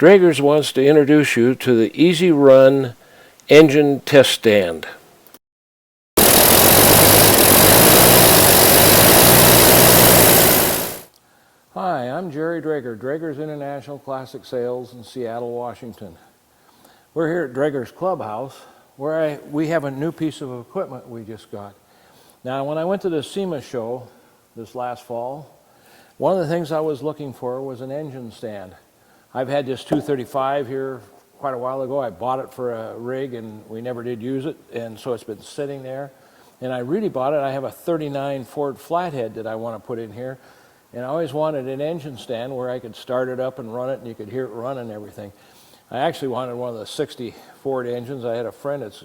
Dragers wants to introduce you to the Easy Run engine test stand. Hi, I'm Jerry Drager, Drager's International Classic Sales in Seattle, Washington. We're here at Drager's Clubhouse where we have a new piece of equipment we just got. Now, when I went to the SEMA show this last fall, one of the things I was looking for was an engine stand. I've had this 235 here quite a while ago. I bought it for a rig and we never did use it, and so it's been sitting there. And I really bought it. I have a 39 Ford flathead that I want to put in here, and I always wanted an engine stand where I could start it up and run it and you could hear it run and everything. I actually wanted one of the 60 Ford engines. I had a friend that's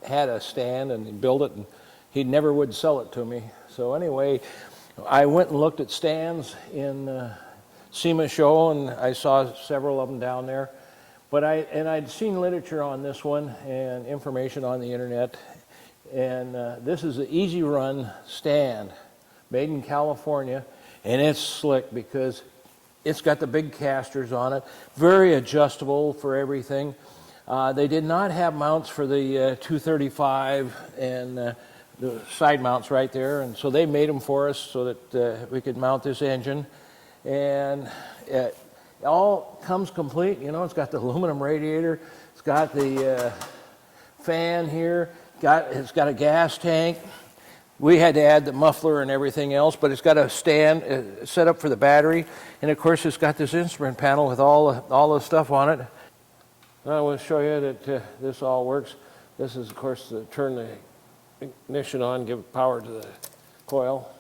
had a stand and he built it, and he never would sell it to me. So anyway, I went and looked at stands in SEMA show, and I saw several of them down there. But I'd seen literature on this one and information on the internet, and this is the Easy Run stand, made in California, and it's slick because it's got the big casters on it, very adjustable for everything. They did not have mounts for the 235 and the side mounts right there, and so they made them for us so that we could mount this engine. And it all comes complete. You know, it's got the aluminum radiator, it's got the fan here, it's got a gas tank. We had to add the muffler and everything else, but it's got a stand set up for the battery, and of course it's got this instrument panel with all the stuff on it. I want to show you that this all works. This is, of course, to turn the ignition on, give power to the coil.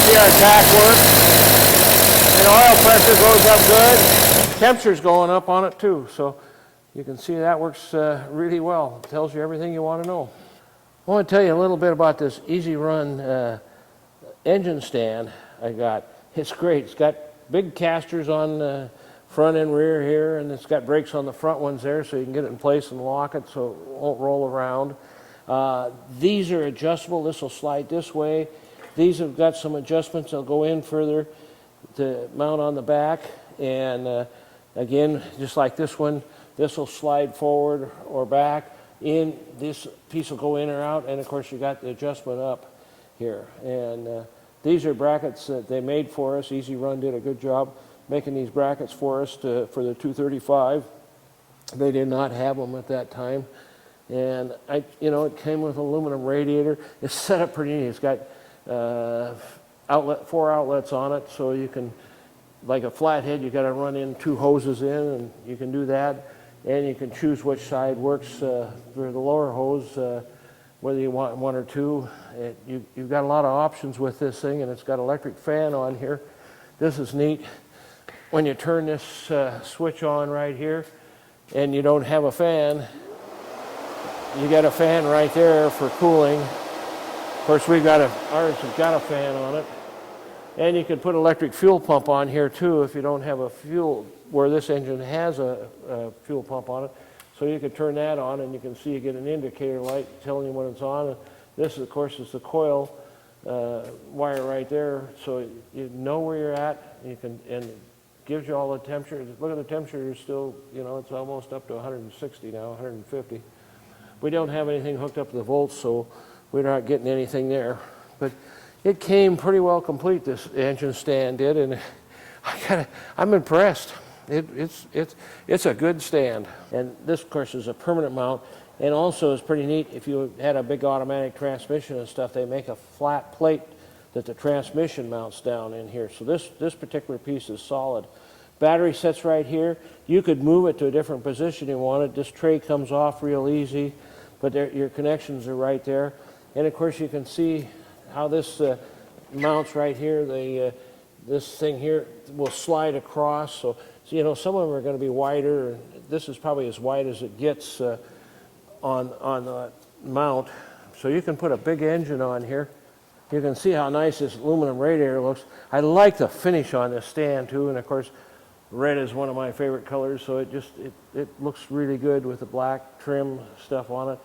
See our tack work, and oil pressure goes up good. Temperature's going up on it too, so you can see that works really well. It tells you everything you want to know. I want to tell you a little bit about this Easy Run engine stand I got. It's great. It's got big casters on the front and rear here, and it's got brakes on the front ones there so you can get it in place and lock it so it won't roll around. These are adjustable. This will slide this way. These have got some adjustments. They'll go in further to mount on the back, and again, just like this one, this will slide forward or back. In this piece will go in or out, and of course you got the adjustment up here. And these are brackets that they made for us. Easy Run did a good job making these brackets for us for the 235. They did not have them at that time, and it came with an aluminum radiator. It's set up pretty neat. It's got 4 outlets on it, so you can, like a flathead, you got to run in 2 hoses in, and you can do that. And you can choose which side works for the lower hose, whether you want 1 or 2. You've got a lot of options with this thing, and it's got an electric fan on here. This is neat. When you turn this switch on right here, and you don't have a fan, you got a fan right there for cooling. Of course, ours has got a fan on it. And you can put an electric fuel pump on here too if you don't have a fuel, where this engine has a fuel pump on it. So you can turn that on, and you can see you get an indicator light telling you when it's on. And this, of course, is the coil wire right there, so you know where you're at. And it gives you all the temperature. Look at the temperature, still, it's almost up to 160 now, 150. We don't have anything hooked up to the volts, so we're not getting anything there. But it came pretty well complete, this engine stand did, and I'm impressed. It's a good stand. And this, of course, is a permanent mount, and also is pretty neat. If you had a big automatic transmission and stuff, they make a flat plate that the transmission mounts down in here. So this particular piece is solid. Battery sits right here. You could move it to a different position you wanted. This tray comes off real easy, but your connections are right there. And of course, you can see how this mounts right here. This thing here will slide across. So some of them are going to be wider. This is probably as wide as it gets on the mount. So you can put a big engine on here. You can see how nice this aluminum radiator looks. I like the finish on this stand too, and of course, red is one of my favorite colors, so it looks really good with the black trim stuff on it.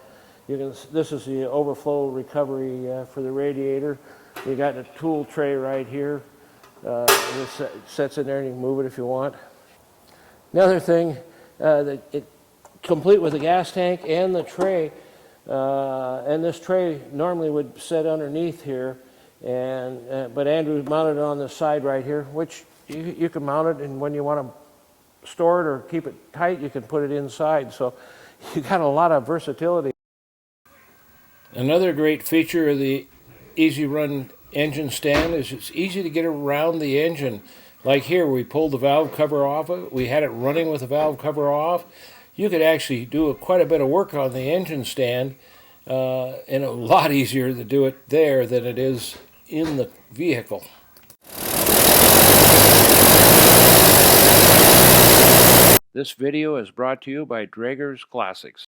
This is the overflow recovery for the radiator. You got a tool tray right here. This sets in there and you can move it if you want. Another thing, complete with the gas tank and the tray, and this tray normally would sit underneath here, but Andrew mounted it on the side right here, which you can mount it, and when you want to store it or keep it tight, you can put it inside. So you got a lot of versatility. Another great feature of the Easy Run engine stand is it's easy to get around the engine. Like here, we pulled the valve cover off of it. We had it running with the valve cover off. You could actually do quite a bit of work on the engine stand, and a lot easier to do it there than it is in the vehicle. This video is brought to you by Draeger's Classics.